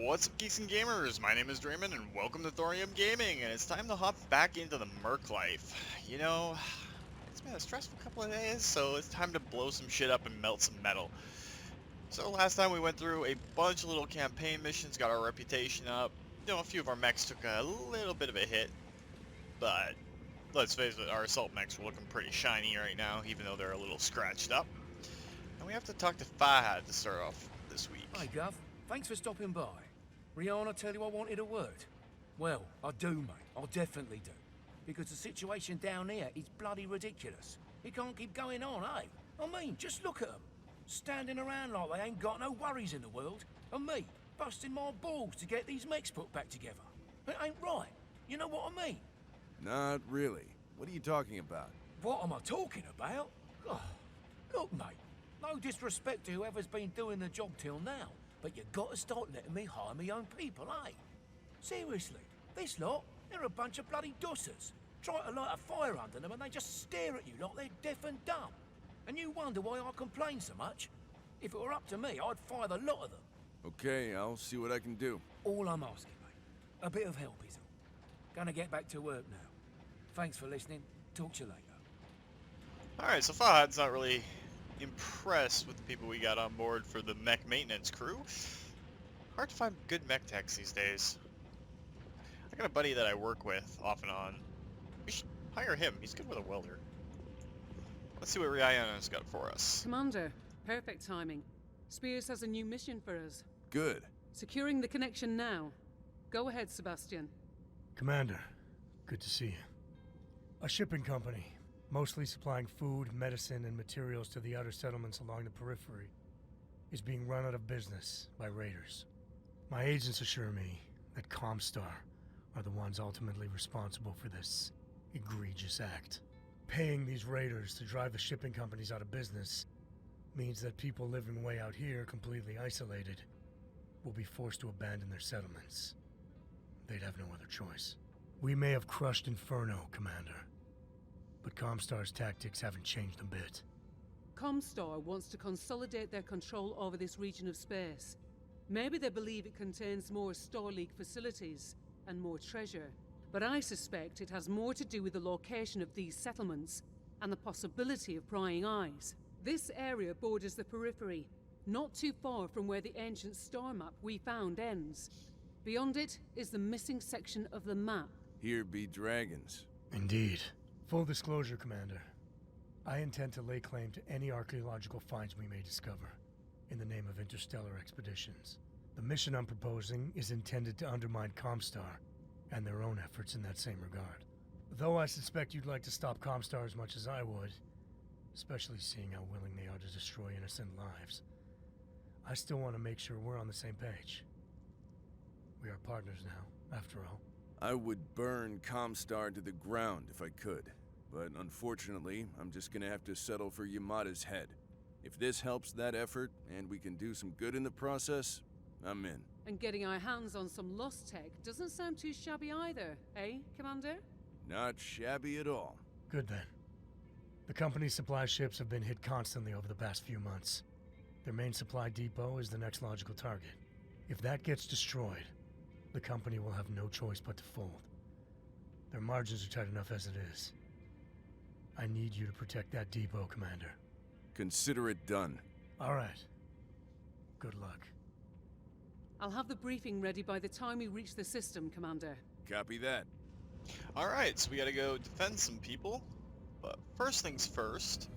What's up, geeks and gamers? My name is Drementfh, and welcome to Thorium Gaming, and it's time to hop back into the Merc life. You know, it's been a stressful couple of days, so it's time to blow some shit up and melt some metal. So last time we went through a bunch of little campaign missions, got our reputation up. You know, a few of our mechs took a little bit of a hit, but let's face it, our assault mechs are looking pretty shiny right now, even though they're a little scratched up. And we have to talk to Fahad to start off this week. Hi, Gov. Thanks for stopping by. Ryanna tell you I wanted a word? Well, I do, mate. I definitely do. Because the situation down here is bloody ridiculous. It can't keep going on, eh? I mean, just look at them. Standing around like they ain't got no worries in the world. And me, busting my balls to get these mechs put back together. It ain't right. You know what I mean? Not really. What are you talking about? What am I talking about? Oh, look, mate. No disrespect to whoever's been doing the job till now, but you gotta start letting me hire me own people, eh? Seriously, this lot, they're a bunch of bloody dossers. Try to light a fire under them and they just stare at you like they're deaf and dumb. And you wonder why I complain so much? If it were up to me, I'd fire the lot of them. Okay, I'll see what I can do. All I'm asking, mate. A bit of help is all. Gonna get back to work now. Thanks for listening. Talk to you later. Alright, so Fahad's not really impressed with the people we got on board for the mech maintenance crew. Hard to find good mech techs these days. I got a buddy that I work with off and on. We should hire him. He's good with a welder. Let's see what Ryanna's got for us. Commander, perfect timing. Spears has a new mission for us. Good. Securing the connection now. Go ahead, Sebastian. Commander, good to see you. A shipping company, mostly supplying food, medicine, and materials to the outer settlements along the periphery, is being run out of business by raiders. My agents assure me that Comstar are the ones ultimately responsible for this egregious act. Paying these raiders to drive the shipping companies out of business means that people living way out here, completely isolated, will be forced to abandon their settlements. They'd have no other choice. We may have crushed Inferno, Commander, but Comstar's tactics haven't changed a bit. Comstar wants to consolidate their control over this region of space. Maybe they believe it contains more Star League facilities and more treasure. But I suspect it has more to do with the location of these settlements and the possibility of prying eyes. This area borders the periphery, not too far from where the ancient star map we found ends. Beyond it is the missing section of the map. Here be dragons. Indeed. Full disclosure, Commander. I intend to lay claim to any archaeological finds we may discover, in the name of interstellar expeditions. The mission I'm proposing is intended to undermine Comstar and their own efforts in that same regard. Though I suspect you'd like to stop Comstar as much as I would, especially seeing how willing they are to destroy innocent lives, I still want to make sure we're on the same page. We are partners now, after all. I would burn Comstar to the ground if I could, but unfortunately, I'm just gonna have to settle for Yamada's head. If this helps that effort, and we can do some good in the process, I'm in. And getting our hands on some lost tech doesn't sound too shabby either, eh, Commander? Not shabby at all. Good then. The company's supply ships have been hit constantly over the past few months. Their main supply depot is the next logical target. If that gets destroyed, the company will have no choice but to fold. Their margins are tight enough as it is. I need you to protect that depot, Commander. Consider it done. All right. Good luck. I'll have the briefing ready by the time we reach the system, Commander. Copy that. Alright, so we gotta go defend some people. But first things first,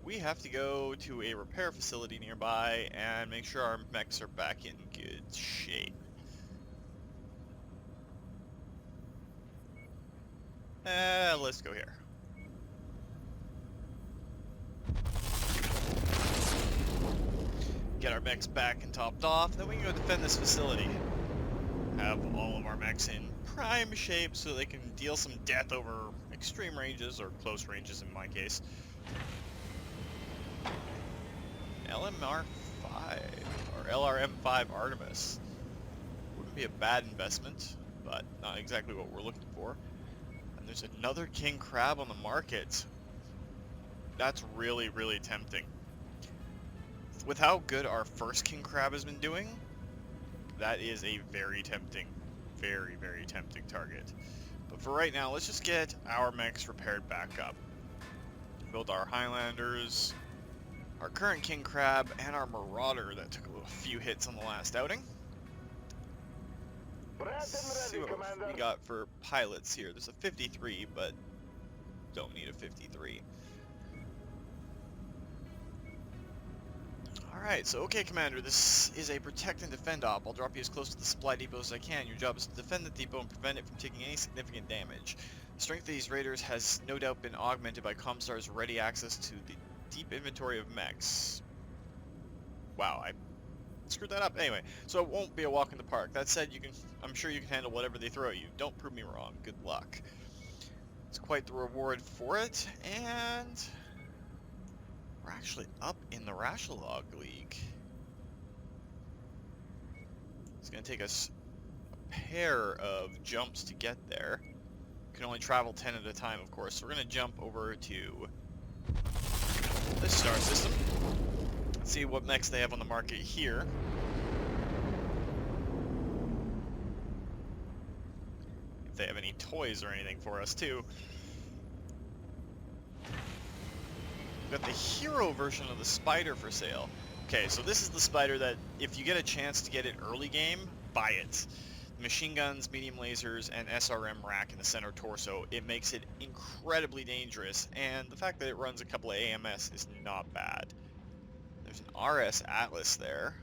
we have to go to a repair facility nearby and make sure our mechs are back in good shape. Let's go here. Get our mechs back and topped off, then we can go defend this facility. Have all of our mechs in prime shape so they can deal some death over extreme ranges, or close ranges in my case. LMR-5, or LRM-5 Artemis. Wouldn't be a bad investment, but not exactly what we're looking for. And there's another king crab on the market. That's really, really tempting. With how good our first king crab has been doing, that is a very tempting, very, very tempting target. But for right now, let's just get our mechs repaired back up. Build our Highlanders, our current King Crab, and our Marauder that took a few hits on the last outing. Let's see what we got for pilots here. There's a 53, but don't need a 53. Alright, so okay, Commander, this is a protect and defend op. I'll drop you as close to the supply depot as I can. Your job is to defend the depot and prevent it from taking any significant damage. The strength of these raiders has no doubt been augmented by Comstar's ready access to the deep inventory of mechs. Wow, I screwed that up. Anyway, so it won't be a walk in the park. That said, I'm sure you can handle whatever they throw at you. Don't prove me wrong. Good luck. It's quite the reward for it, and we're actually up in the Rashalog League. It's going to take us a pair of jumps to get there. We can only travel 10 at a time, of course. So we're going to jump over to this star system. Let's see what mechs they have on the market here. If they have any toys or anything for us, too. We've got the hero version of the Spider for sale. Okay, so this is the Spider that, if you get a chance to get it early game, buy it. Machine guns, medium lasers, and SRM rack in the center torso. It makes it incredibly dangerous, and the fact that it runs a couple of AMS is not bad. There's an RS Atlas there.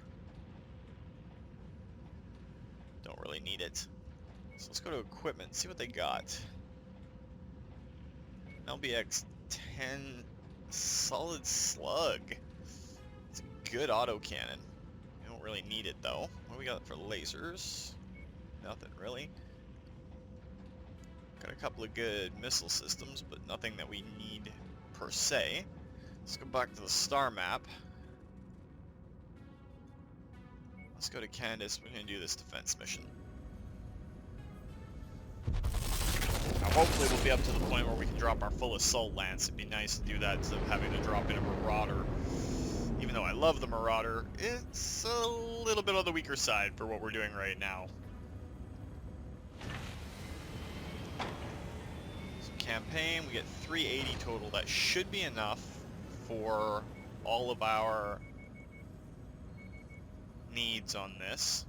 Don't really need it. So let's go to equipment, see what they got. LBX 10 solid slug. It's a good autocannon. We don't really need it though. What do we got for lasers? Nothing really. Got a couple of good missile systems, but nothing that we need per se. Let's go back to the star map. Let's go to Candace. We're going to do this defense mission. Now, hopefully we'll be up to the point where we can drop our full assault lance. It'd be nice to do that instead of having to drop in a Marauder. Even though I love the Marauder, it's a little bit on the weaker side for what we're doing right now. So campaign, we get 380 total. That should be enough for all of our needs on this.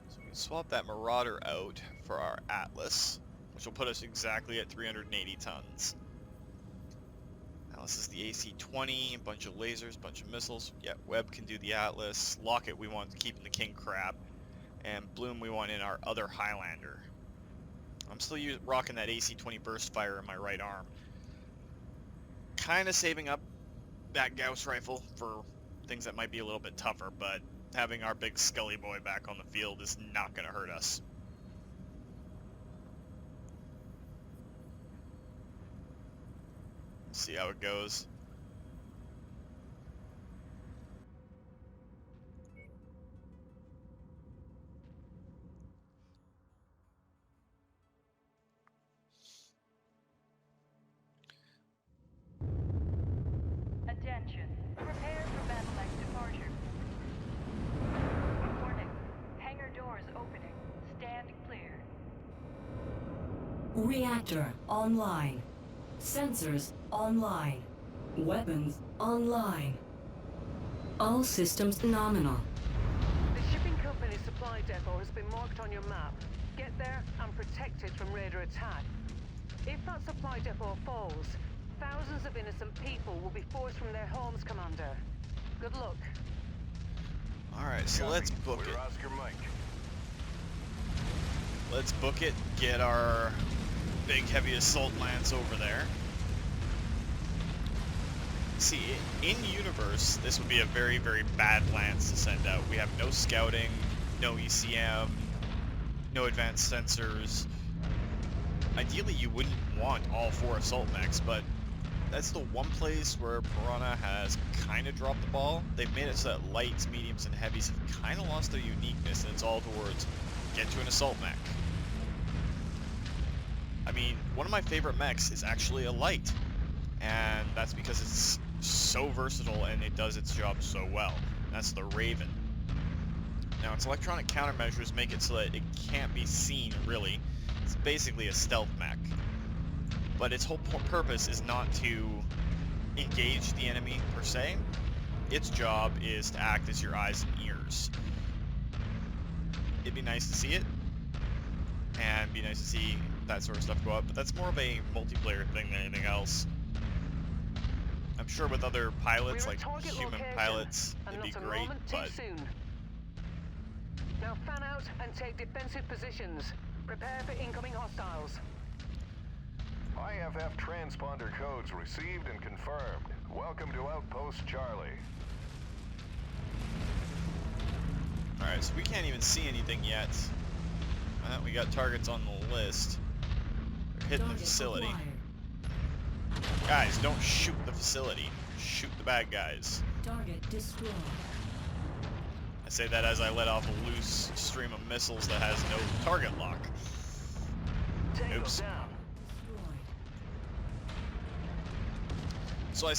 So we can swap that Marauder out for our Atlas, which will put us exactly at 380 tons. Now this is the AC-20, a bunch of lasers, a bunch of missiles. Yeah, Webb can do the Atlas. Lockett we want to keep in the King Crab. And Bloom we want in our other Highlander. I'm still rocking that AC-20 burst fire in my right arm. Kind of saving up that Gauss rifle for things that might be a little bit tougher, but having our big Scully boy back on the field is not going to hurt us. See how it goes. Attention. Prepare for battle-like departure. Warning. Hangar doors opening. Stand clear. Reactor online. Sensors online. Weapons online. All systems nominal. The shipping company's supply depot has been marked on your map. Get there and protect it from raider attack. If that supply depot falls, thousands of innocent people will be forced from their homes, Commander. Good luck. Alright, so let's book it. Let's book it, get our big heavy assault lance over there. See, in universe, this would be a very, very bad lance to send out. We have no scouting, no ECM, no advanced sensors. Ideally, you wouldn't want all 4 assault mechs, but that's the one place where Piranha has kind of dropped the ball. They've made it so that lights, mediums, and heavies have kind of lost their uniqueness, and it's all towards get to an assault mech. I mean, one of my favorite mechs is actually a light, and that's because it's so versatile and it does its job so well. That's the Raven. Now, its electronic countermeasures make it so that it can't be seen, really. It's basically a stealth mech. But its whole purpose is not to engage the enemy, per se. Its job is to act as your eyes and ears. It'd be nice to see it, and be nice to see that sort of stuff go up, but that's more of a multiplayer thing than anything else. I'm sure with other pilots, like human pilots, it'd be great, but... Now fan out and take defensive positions. Prepare for incoming hostiles. IFF transponder codes received and confirmed. Welcome to Outpost Charlie. Alright, so we can't even see anything yet. We got targets on the list. They're hitting the facility. Guys, don't shoot the facility. Shoot the bad guys. Target destroyed. I say that as I let off a loose stream of missiles that has no target lock. Oops. So I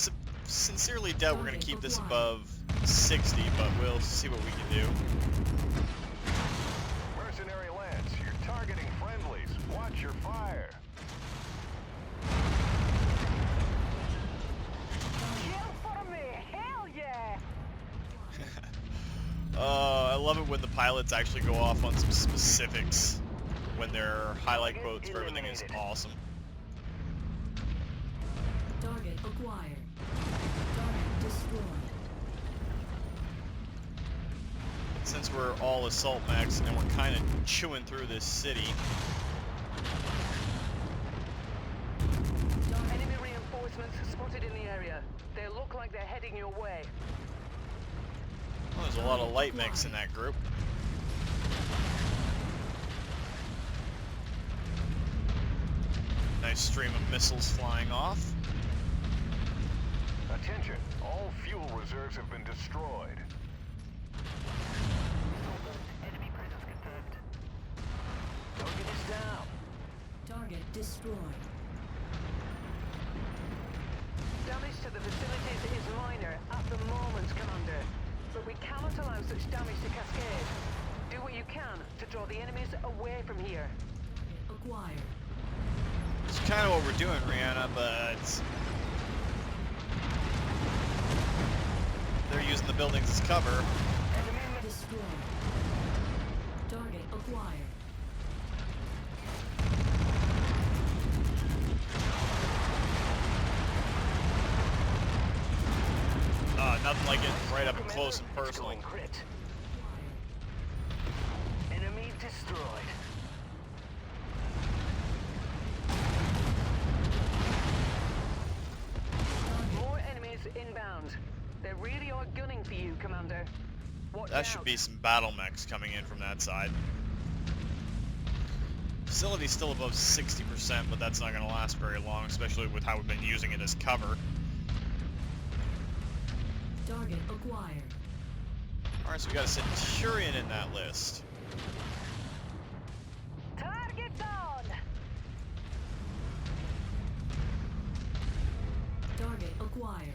sincerely doubt we're going to keep this above 60, but we'll see what we can do. Mercenary Lance, you're targeting friendlies. Watch your fire. Kill for me! Hell yeah! I love it when the pilots actually go off on some specifics when their highlight quotes for everything is awesome. Target acquired. Target destroyed. Since we're all assault mechs and we're kind of chewing through this city, Enemy reinforcements spotted in the area. They look like they're heading your way. well, there's a lot of light mechs in that group. Nice stream of missiles flying off. Attention, all fuel reserves have been destroyed. Enemy presence confirmed. Target is down. Target destroyed. Damage to the facilities is minor at the moment, Commander. But we cannot allow such damage to cascade. Do what you can to draw the enemies away from here. Target acquired. It's kind of what we're doing, Ryanna, but they're using the buildings as cover. Enemy Destroyed. Target acquired. Nothing like getting right up close and personal. Crit. Enemy destroyed. More enemies inbound. They really are gunning for you, Commander. Watch That out. should be some battle mechs coming in from that side. Facility's still above 60%, but that's not going to last very long, especially with how we've been using it as cover. Target acquired. Alright, so we got a Centurion in that list. Target down. Target acquired.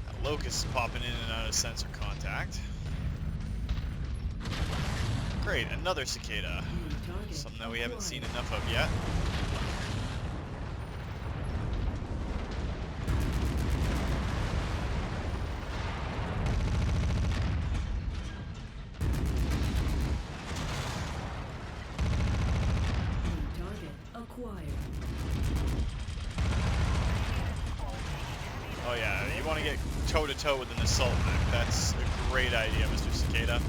That Locust is popping in and out of sensor contact. Great, another cicada. Target Something that we haven't acquired. seen enough of yet. Target acquired. Oh yeah, you want to get toe-to-toe with an assault mech. That's a great idea, Mr. Cicada.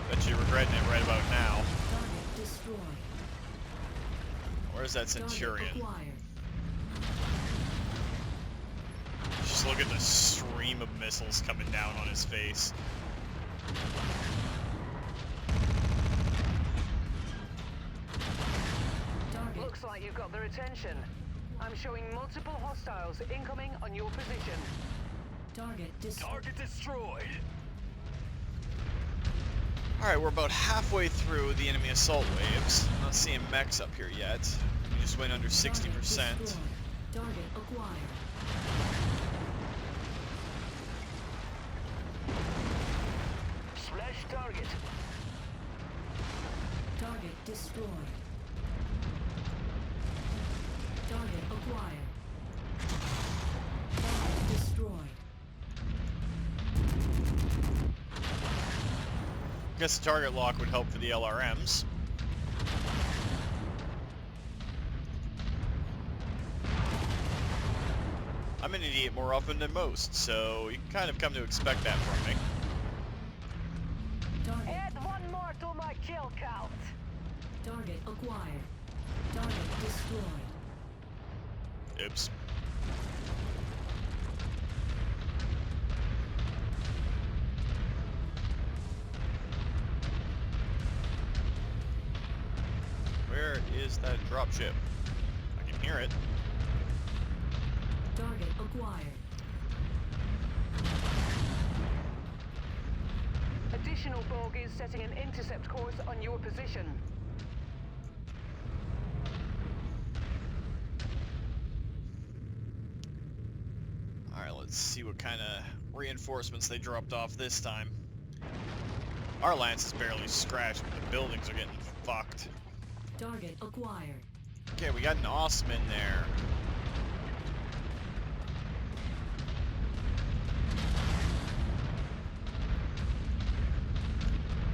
Bet you're regretting it right about now. Target destroyed. Where's that Target Centurion? acquired. Just look at the stream of missiles coming down on his face. Target. Looks like you've got their attention. I'm showing multiple hostiles incoming on your position. Target destroyed. Target destroyed. Alright, we're about halfway through the enemy assault waves. Not seeing mechs up here yet. We just went under 60%. Target acquired. Slash target. Target destroyed. Target acquired. Target destroyed. Guess the target lock would help for the LRMs. I'm an idiot more often than most, so you can kind of come to expect that from me. Target. Add one more to my kill count. Target acquired. Target destroyed. Oops. Where is that dropship? I can hear it. Target acquired. Additional bogies setting an intercept course on your position. Alright, let's see what kind of reinforcements they dropped off this time. Our lance is barely scratched, but the buildings are getting fucked. Target acquired. Okay, we got an awesome in there.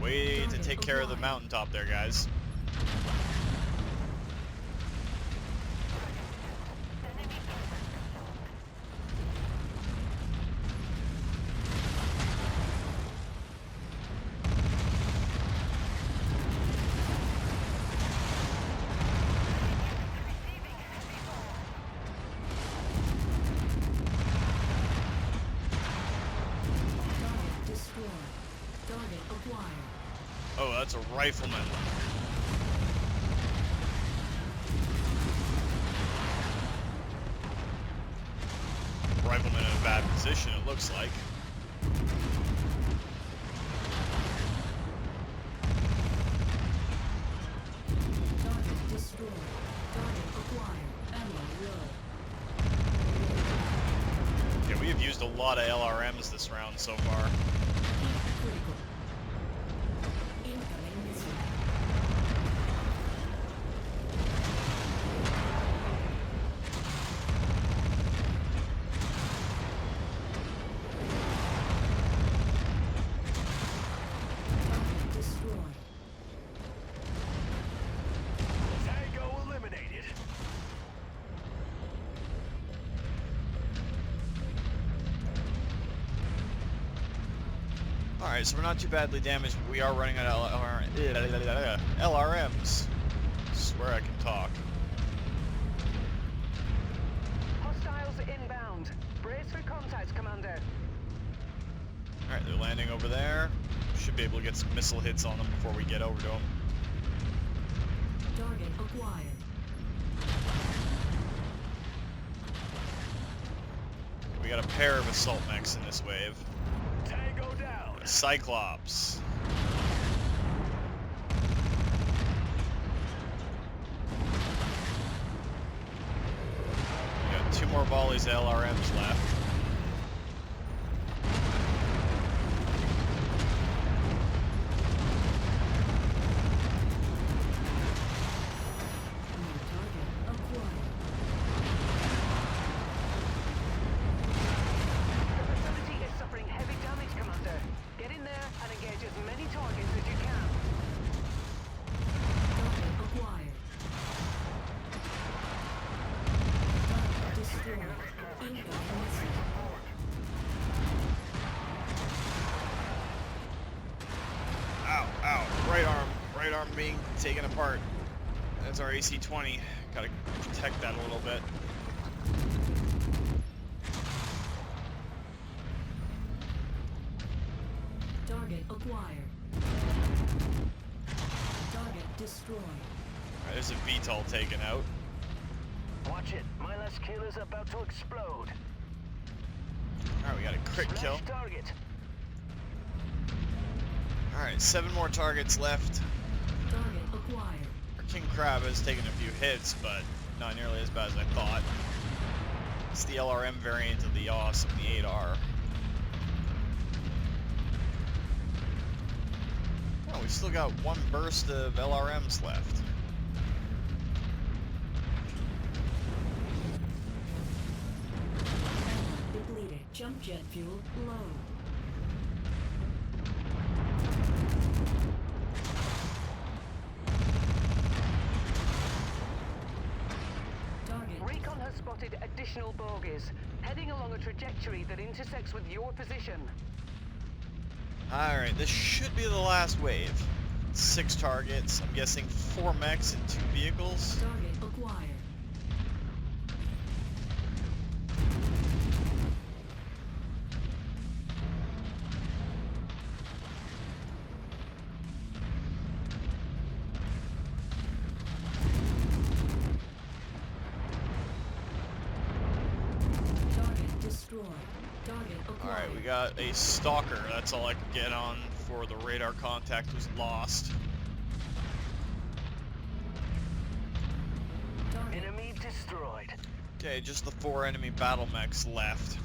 Way to take care of the mountaintop there, guys. Target destroyed. Target acquired. Oh, that's a rifleman. Rifleman in a bad position, it looks like. Target destroyed. Target acquired. Ammo low. Yeah, we have used a lot of LRMs this round so far. Critical. Incoming missile. Target destroyed. Tango eliminated. Alright, so we're not too badly damaged, but we are running out of LRMs. Swear I can talk. Hostiles inbound. Brace for contact, Commander. Alright, they're landing over there. Should be able to get some missile hits on them before we get over to them. Target acquired. We got a pair of assault mechs in this wave. Tango down. A Cyclops. We got 2 more volleys of LRMs left. New target acquired. The facility is suffering heavy damage, Commander. Get in there and engage as many targets as you can. Target acquired. Target destroyed. Incoming missile. Ow, ow. Right arm being taken apart. That's our AC-20. Gotta protect that a little bit. Target acquired. Target destroyed. Alright, there's a VTOL taken out. Watch it. My last kill is about to explode. Alright, we got a crit Slash kill. target. Alright, 7 more targets left. Target acquired. Our King Crab has taken a few hits, but not nearly as bad as I thought. It's the LRM variant of the awesome, the 8R. Oh, we still got one burst of LRMs left. Depleted. Jump jet fuel low. Target. Recon has spotted additional bogies, heading along a trajectory that intersects with your position. Alright, this should be the last wave. 6 targets, I'm guessing 4 mechs and 2 vehicles. Target acquired. Target destroyed. Target acquired. Alright, we got a stalker. That's all I could get on before the radar contact was lost. Target. Enemy destroyed. Okay, just the 4 enemy battle mechs left.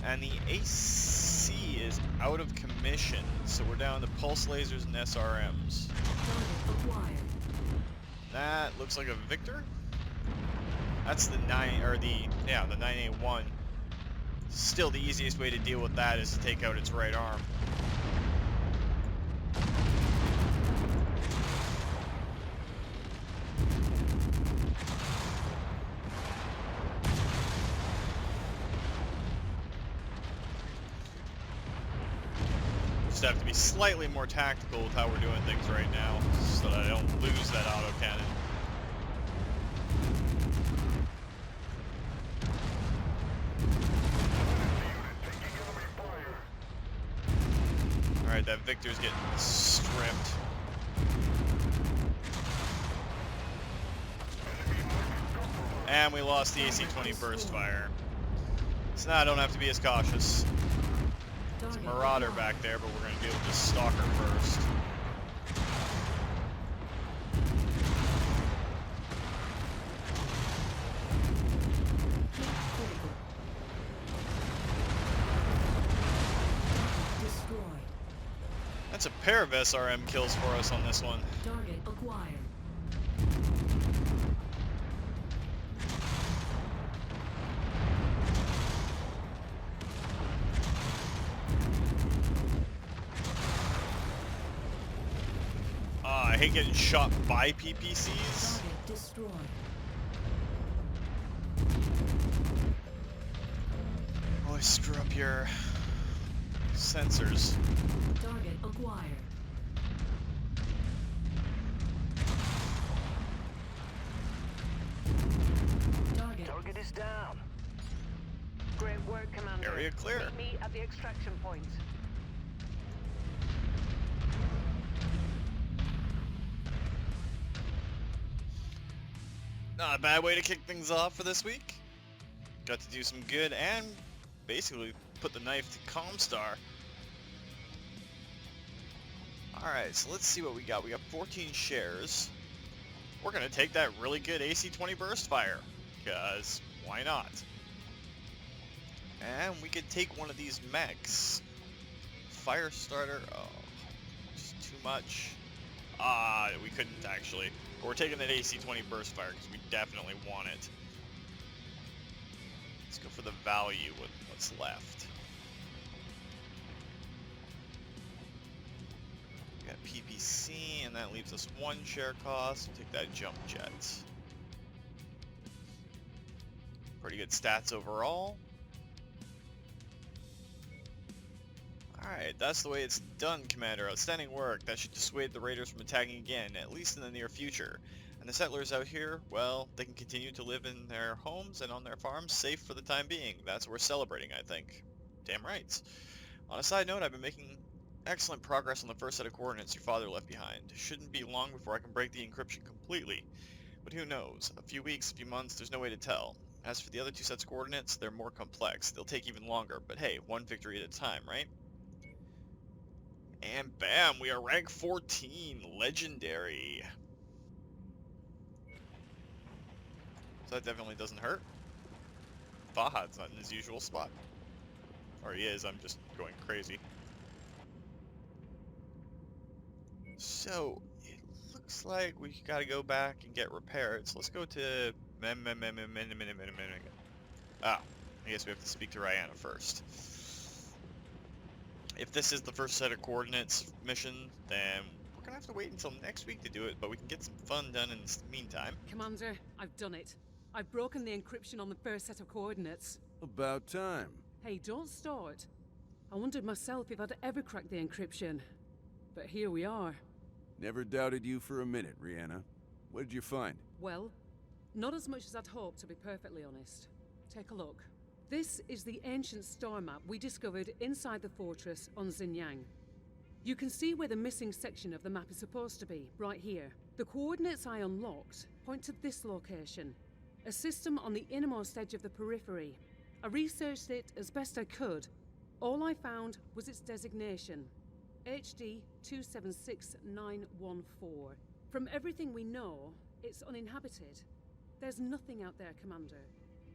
And the AC is out of commission, so we're down to pulse lasers and SRMs. Target acquired. That looks like a Victor. That's the 9A1. Still, the easiest way to deal with that is to take out its right arm. Just have to be slightly more tactical with how we're doing things right now, so that I don't lose that autocannon. Alright, that Victor's getting stripped. And we lost the AC-20 burst fire. So now I don't have to be as cautious. There's a Marauder back there, but we're going to deal with this Stalker first. That's a pair of SRM kills for us on this one. Target acquired. I hate getting shot by PPCs. Target destroyed. Always screw up your sensors. Target acquired. Target is down. Great work, Commander. Area clear. Meet me at the extraction point. Not a bad way to kick things off for this week. Got to do some good and basically put the knife to Comstar. Alright, so let's see what we got. We got 14 shares. We're going to take that really good AC-20 burst fire, because why not? And we could take one of these mechs. Fire starter, oh, just too much. We couldn't actually. But we're taking that AC-20 burst fire because we definitely want it. Let's go for the value with what's left. We got PPC, and that leaves us 1 share cost. We'll take that jump jet. Pretty good stats overall. Alright, that's the way it's done, Commander. Outstanding work. That should dissuade the raiders from attacking again, at least in the near future. And the settlers out here, well, they can continue to live in their homes and on their farms, safe for the time being. That's what we're celebrating, I think. Damn right. On a side note, I've been making excellent progress on the first set of coordinates your father left behind. Shouldn't be long before I can break the encryption completely. But who knows? A few weeks, a few months, there's no way to tell. As for the other 2 sets of coordinates, they're more complex. They'll take even longer, but hey, 1 victory at a time, right? And bam, we are rank 14, legendary. so that definitely doesn't hurt. Fahad's not in his usual spot. Or he is, I'm just going crazy. So, it looks like we gotta go back and get repaired. So let's go to... Ah, I guess we have to speak to Ryanna first. If this is the first set of coordinates mission, then we're gonna have to wait until next week to do it, but we can get some fun done in the meantime. Commander, I've done it. I've broken the encryption on the first set of coordinates. About time. Hey, don't start. I wondered myself if I'd ever cracked the encryption. But here we are. Never doubted you for a minute, Ryanna. What did you find? Well, not as much as I'd hoped, to be perfectly honest. Take a look. This is the ancient star map we discovered inside the fortress on Xinjiang. You can see where the missing section of the map is supposed to be, right here. The coordinates I unlocked point to this location, a system on the innermost edge of the periphery. I researched it as best I could. All I found was its designation, HD 276914. From everything we know, it's uninhabited. There's nothing out there, Commander.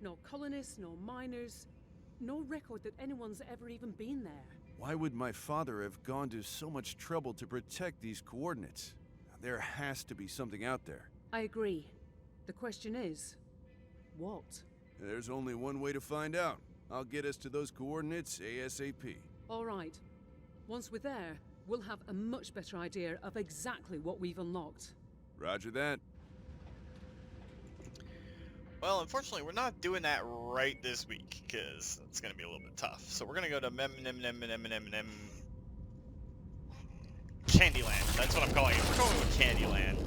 No colonists, no miners, no record that anyone's ever even been there. Why would my father have gone to so much trouble to protect these coordinates? There has to be something out there. I agree. The question is, what? There's only one way to find out. I'll get us to those coordinates ASAP. All right. Once we're there, we'll have a much better idea of exactly what we've unlocked. Roger that. Well, unfortunately, we're not doing that right this week, because it's going to be a little bit tough. So we're going to go to Candyland. That's what I'm calling it. We're going to Candyland.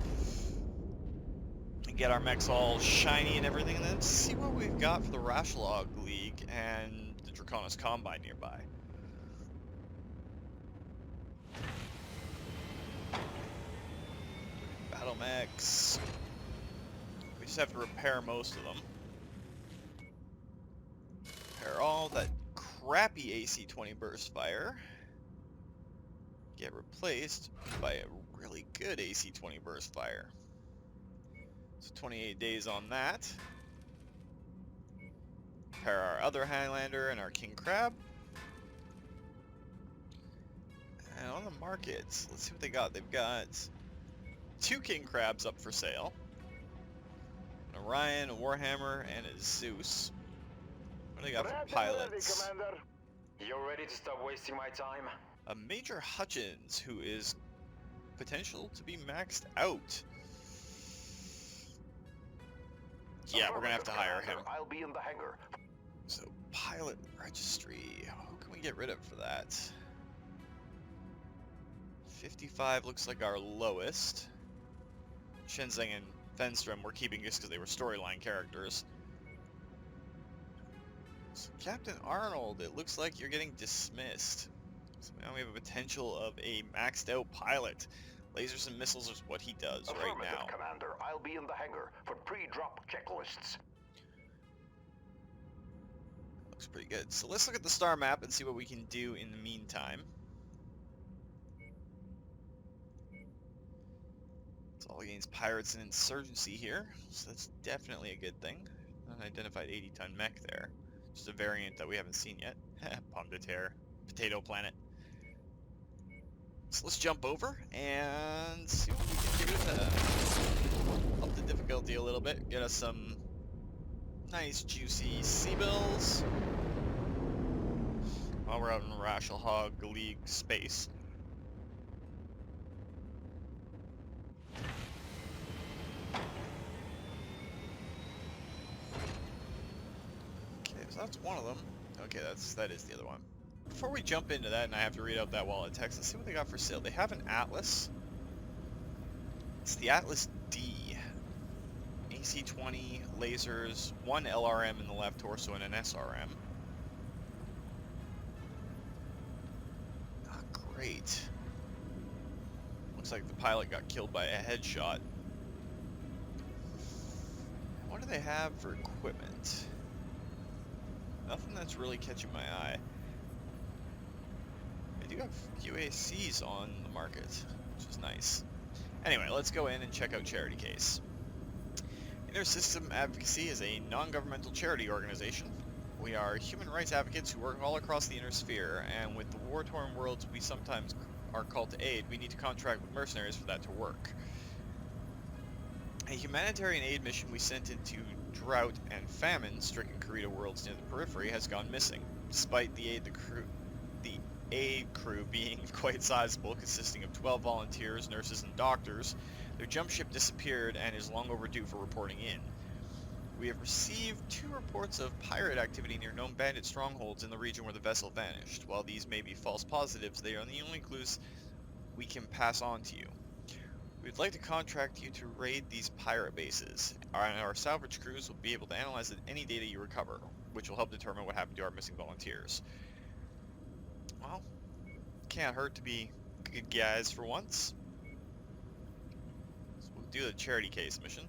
And get our mechs all shiny and everything, and then see what we've got for the Rashalog League and the Draconis Combine nearby. Battle mechs. We just have to repair most of them. Repair all that crappy AC-20 burst fire. Get replaced by a really good AC-20 burst fire. So 28 days on that. Repair our other Highlander and our King Crab. And on the markets, let's see what they got. They've got 2 King Crabs up for sale. An Orion, a Warhammer, and a Zeus. What do they got for pilots? Commander. You ready to stop wasting my time? A Major Hutchins, who is potential to be maxed out. Yeah, we're gonna have to hire him. I'll be in the hangar. So, pilot registry. Who can we get rid of for that? 55 looks like our lowest. Shenzeng and Fenstrom we're keeping just because they were storyline characters. So Captain Arnold, it looks like you're getting dismissed. So now we have a potential of a maxed out pilot. Lasers and missiles is what he does right now. Commander, I'll be in the hangar for pre-drop checklists. Looks pretty good. So let's look at the star map and see what we can do in the meantime. It's all against pirates and insurgency here, so that's definitely a good thing. Unidentified 80-ton mech there. Just a variant that we haven't seen yet. Pomme de terre. Potato planet. So let's jump over and see what we can do to up the difficulty a little bit. Get us some nice juicy sea bills while we're out in Rashalog League space. Okay, so that's one of them. Okay, that is the other one. Before we jump into that, and I have to read out that wall of text, let's see what they got for sale. They have an Atlas. It's the Atlas D. AC-20, lasers, 1 LRM in the left torso, and an SRM. Not great. Looks like the pilot got killed by a headshot. What do they have for equipment? Nothing that's really catching my eye. They do have UACs on the market, which is nice. Anyway, let's go in and check out Charity Case. In Inner System Advocacy is a non-governmental charity organization. We are human rights advocates who work all across the inner sphere, and with the war-torn worlds we sometimes are called to aid, we need to contract with mercenaries for that to work. A humanitarian aid mission we sent into drought and famine-stricken Karita worlds near the periphery has gone missing, despite the aid crew being quite sizable, consisting of 12 volunteers, nurses, and doctors. Their jump ship disappeared and is long overdue for reporting in. We have received 2 reports of pirate activity near known bandit strongholds in the region where the vessel vanished. While these may be false positives, they are the only clues we can pass on to you. We'd like to contract you to raid these pirate bases. Our salvage crews will be able to analyze any data you recover, which will help determine what happened to our missing volunteers. Well, can't hurt to be good guys for once. So we'll do the charity case mission.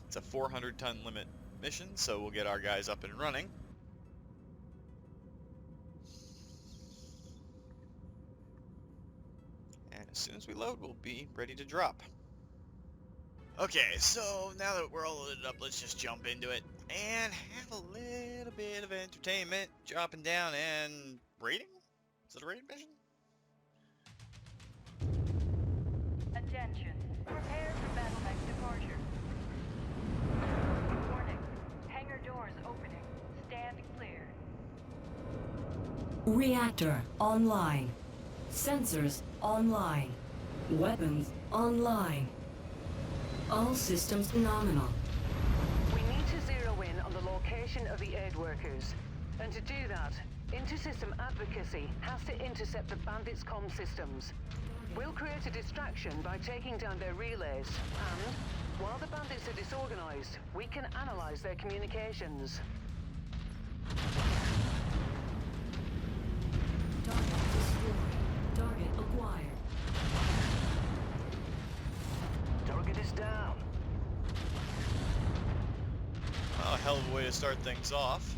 It's a 400-ton limit mission, so we'll get our guys up and running. And as soon as we load, we'll be ready to drop. Okay, so now that we're all loaded up, let's just jump into it and have a little bit of entertainment. Dropping down and raiding? Is it a raid mission? Attention. Prepare for battle mech departure. Warning. Hangar doors opening. Stand clear. Reactor online. Sensors online. Weapons online. All systems nominal. We need to zero in on the location of the aid workers. And to do that, Inter-System Advocacy has to intercept the bandits' comm systems. We'll create a distraction by taking down their relays, and while the bandits are disorganized, we can analyze their communications. Target destroyed. Target acquired. Target is down. Well, a hell of a way to start things off.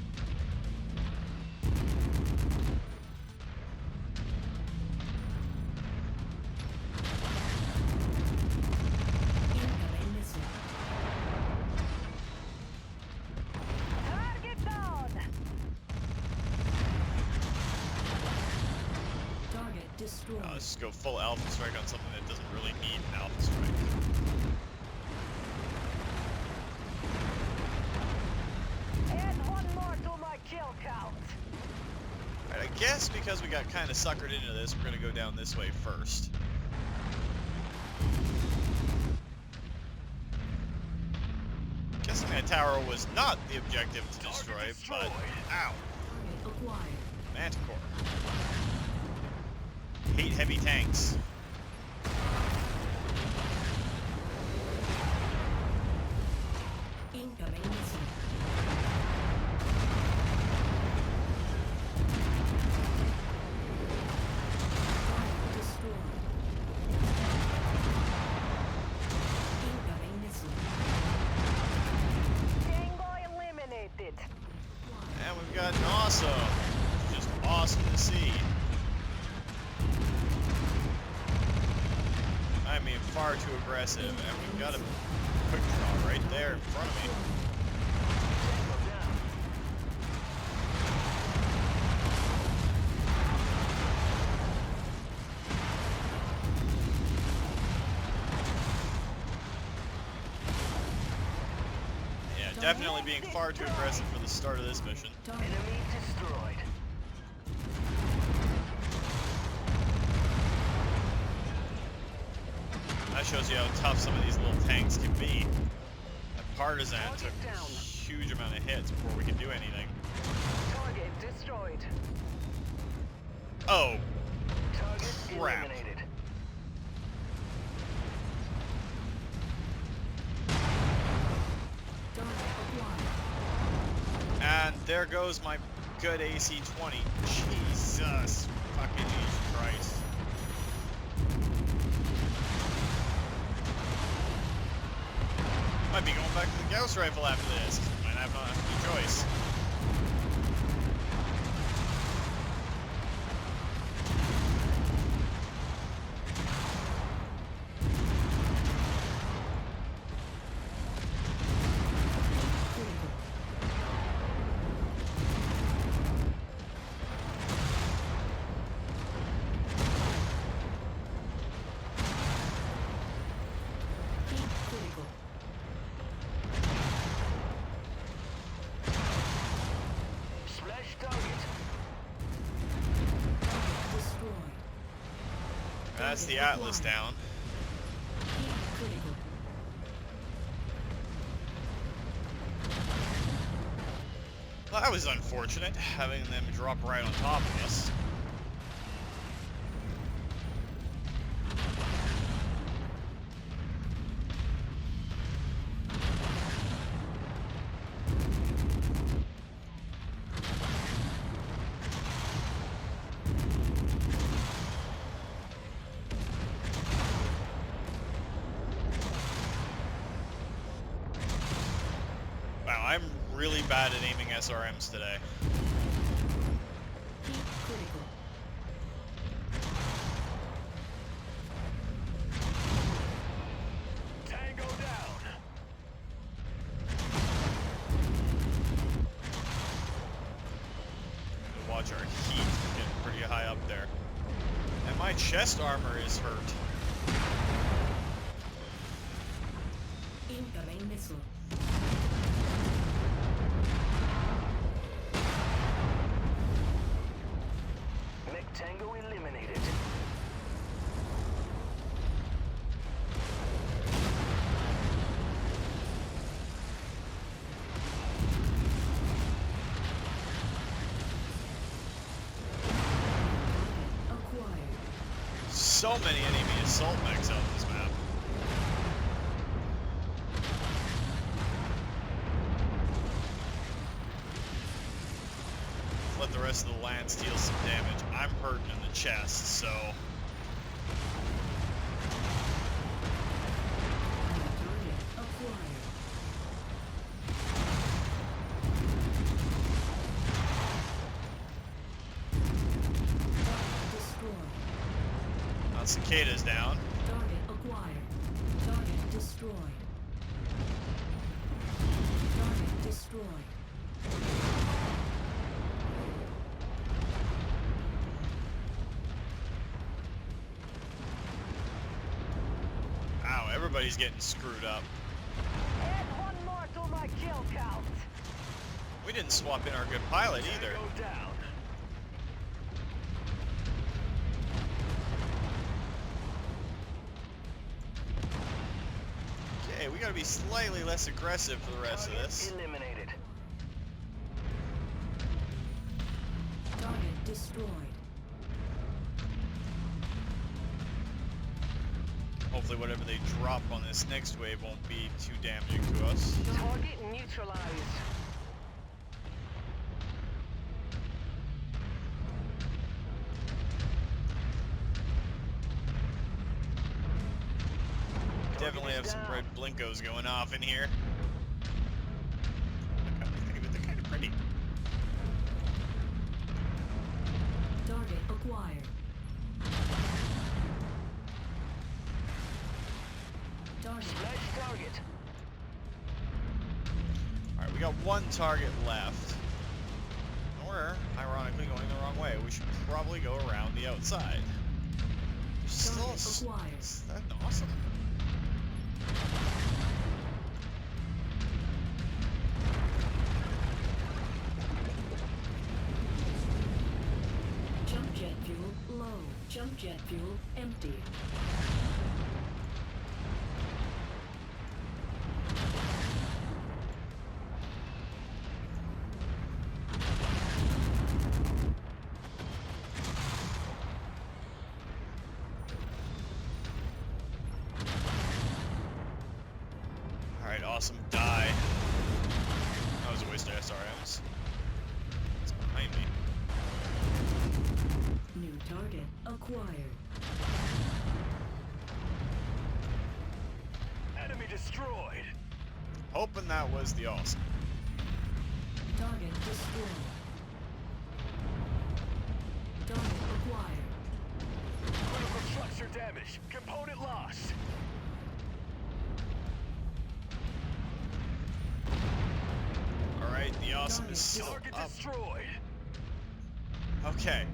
Incoming missile. Target down! Target destroyed. Let's just go full alpha strike on something that doesn't really need an alpha strike. And one more to my kill count. Alright, I guess because we got kind of suckered into this, we're going to go down this way first. Guessing that tower was not the objective to destroy, but... Ow! Target acquired. Manticore. Hate heavy tanks. Incoming missile. Target destroyed. Incoming missile. Tango eliminated. And we've got an awesome. Just awesome to see. I mean, far too aggressive, and we've got a quick draw right there in front of me. Yeah, definitely being far too aggressive for the start of this mission. Target Enemy destroyed. That shows you how tough some of these little tanks can be. That Partisan took a huge amount of hits before we could do anything. Target destroyed. Oh, Target crap. eliminated. target acquired. And there goes my good AC-20. Jesus fucking Christ. Might be going back to the Gauss rifle after this. Might have no choice. That's the Atlas down. Heat critical. Well, that was unfortunate, having them drop right on top of us. Wow, I'm really bad at aiming SRMs today. Heat critical. Tango down. Watch our heat getting pretty high up there. And my chest armor is hurt. Incoming missile. Mech Tango eliminated. Acquired. So many enemy assault mechs out of this map. Let the rest of the Lance deal some damage. I'm hurting in the chest, so Target acquired. Target destroyed. Cicada's down. Target acquired. Target destroyed. Target destroyed. Ow, everybody's getting screwed up. Add one more to my kill count. We didn't swap in our good pilot either. Tango down. Okay, we gotta be slightly less aggressive for the rest of this. Eliminated. Target destroyed. Hopefully whatever they drop on this next wave won't be too damaging to us. Target neutralized. Definitely have some red blinkos going off in here. They're kind of pretty. Target acquired. Target. Smash target. Alright, we got one target left. We're, ironically, going the wrong way. We should probably go around the outside. Still, Target acquired. is that awesome? Jump jet fuel low. Jump jet fuel empty. Alright, awesome. Die. That was a waste of SRMs. It's behind me. New target acquired. Enemy destroyed. Hoping that was the awesome. Target destroyed. Target acquired. Critical structure damage. Component lost. Alright, the awesome is still Target up. destroyed. Okay.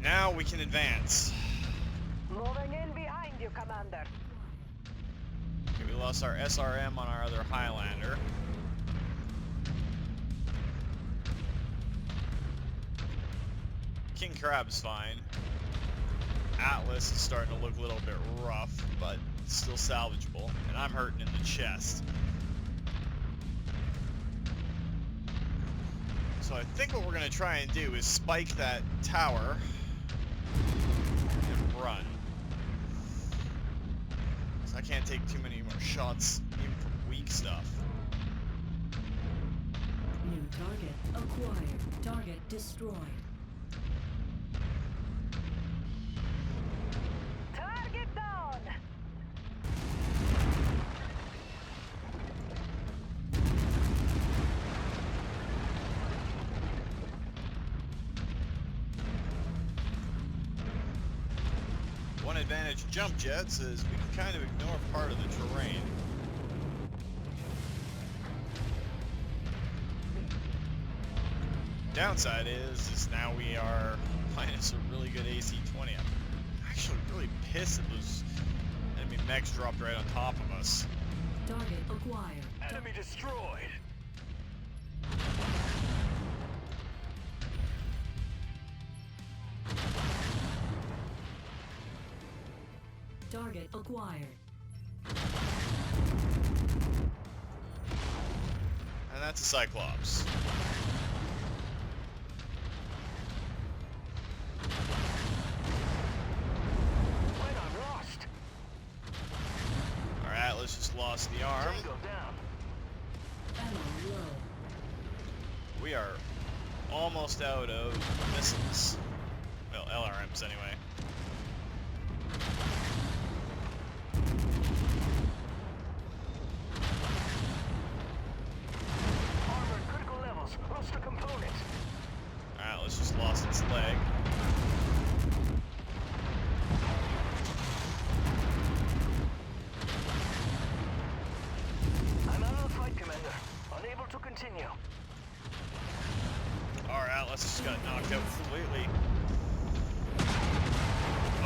Now we can advance. Moving in behind you, Commander. Okay, we lost our SRM on our other Highlander. King Crab's fine. Atlas this is starting to look a little bit rough, but still salvageable. And I'm hurting in the chest. So I think what we're going to try and do is spike that tower and run. So I can't take too many more shots, even from weak stuff. New target acquired. Target destroyed. Target down! One advantage of jump jets is we can kind of ignore part of the terrain. Downside is now we are minus a really good AC-20. I'm actually really pissed that those enemy mechs dropped right on top of us. Target acquired. Enemy destroyed. Target acquired. And that's a Cyclops. Wait, I'm lost. Our Atlas just lost the arm. Tango down. Ammo low. We are almost out of missiles. Well, LRMs anyway. Armor at critical levels. Lost a component. Our Atlas just lost its leg. I'm out of the fight, Commander. Unable to continue. Our Atlas just got knocked out completely.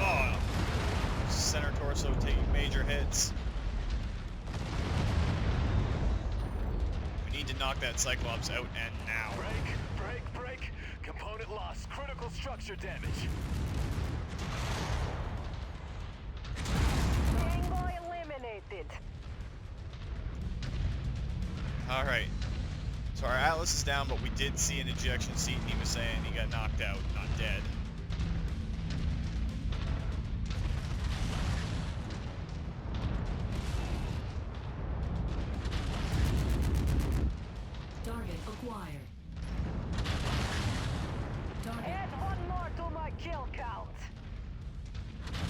Oh, center torso taking major hits. We need to knock that Cyclops out and now. Break. Component lost. Critical structure damage. Tango eliminated. Alright. So our Atlas is down, but we did see an ejection seat, and he was saying he got knocked out, not dead. Target acquired. Target Add one more to my kill count.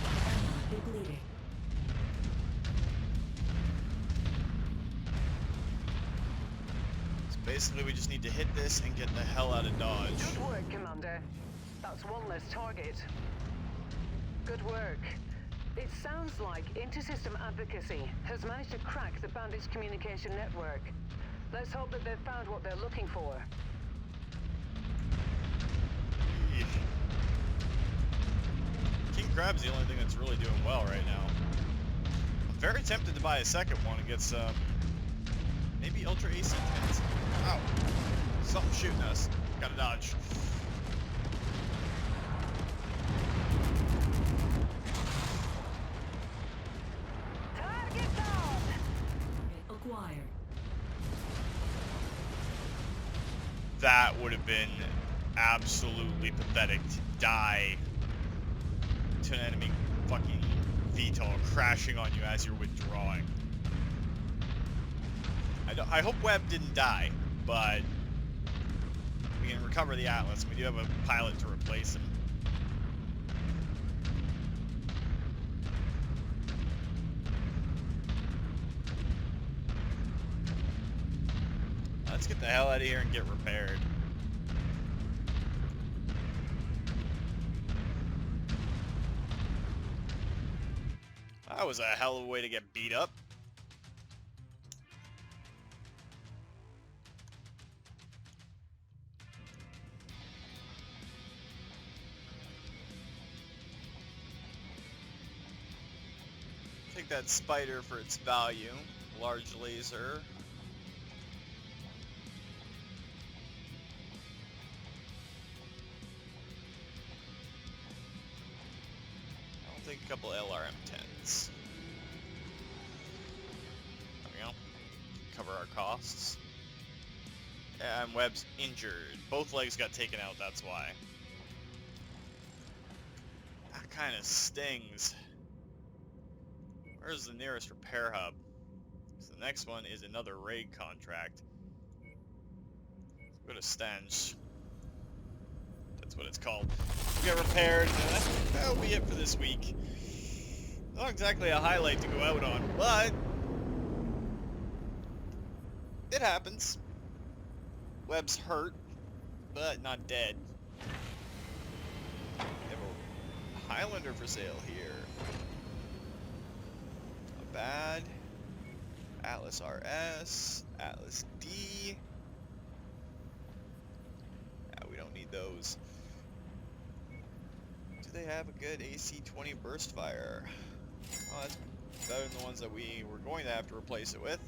ammo depleting. So basically we just need to hit this and get the hell out of Dodge. Good work, Commander. That's one less target. Good work. It sounds like Inter-System Advocacy has managed to crack the bandits' communication network. Let's hope that they've found what they're looking for. Eesh. King Crab's the only thing that's really doing well right now. I'm very tempted to buy a second one and get some, maybe Ultra AC tanks. Ow. Something's shooting us. Gotta dodge. Target down! Target acquired. That would have been absolutely pathetic to die to an enemy fucking VTOL crashing on you as you're withdrawing. I hope Webb didn't die, but we can recover the Atlas. We do have a pilot to replace him. Let's get the hell out of here and get repaired. That was a hell of a way to get beat up. Take that spider for its value. Large laser. take a couple LRM-10s. There we go. Cover our costs. And Webb's injured. Both legs got taken out, that's why. That kind of stings. Where's the nearest repair hub? So the next one is another raid contract. Let's go to Stench. That's what it's called. We'll get repaired. That'll be it for this week. Not exactly a highlight to go out on, but it happens. Webb's hurt, but not dead. We have a Highlander for sale here. Not bad. Atlas RS, Atlas D. Yeah, we don't need those. Do they have a good AC-20 burst fire? Oh, that's better than the ones that we were going to have to replace it with.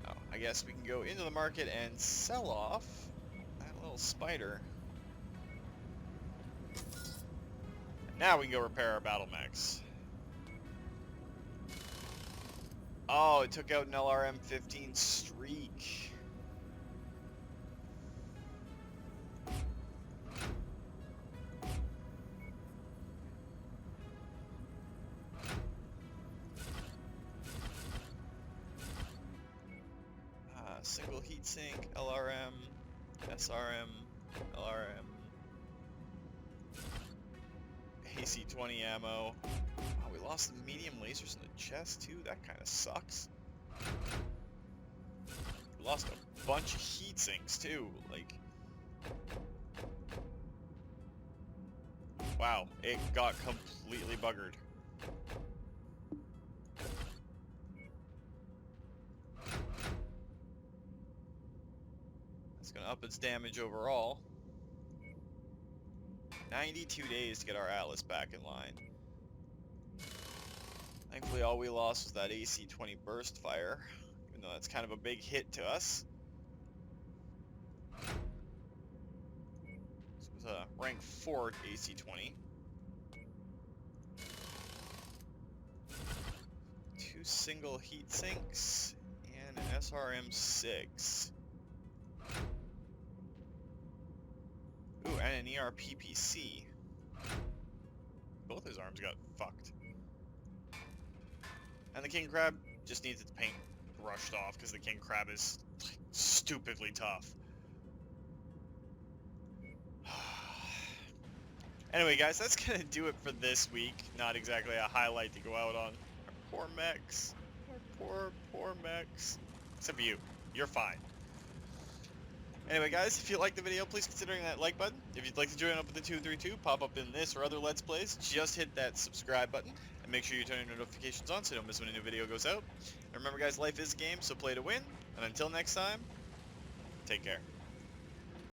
Oh, I guess we can go into the market and sell off that little spider. And now we can go repair our battle mechs. Oh, it took out an LRM-15 streak. Single heatsink, LRM, SRM, LRM, AC-20 ammo. Oh, we lost the medium lasers in the chest too. That kind of sucks. We lost a bunch of heatsinks too. Like, wow, it got completely buggered. It's gonna up its damage overall. 92 days to get our Atlas back in line. Thankfully all we lost was that AC-20 burst fire, even though that's kind of a big hit to us. This was a rank 4 AC-20. 2 single heat sinks and an SRM-6. Ooh, and an ERPPC. Both his arms got fucked. And the king crab just needs its paint brushed off because the king crab is like, stupidly tough. Anyway, guys, that's gonna do it for this week. Not exactly a highlight to go out on. Our poor mechs. Our poor mechs. Except for you. You're fine. Anyway, guys, if you liked the video, please consider hitting that like button. If you'd like to join up with the 232, pop up in this or other Let's Plays, just hit that subscribe button. And make sure you turn your notifications on so you don't miss when a new video goes out. And remember, guys, life is a game, so play to win. And until next time, take care.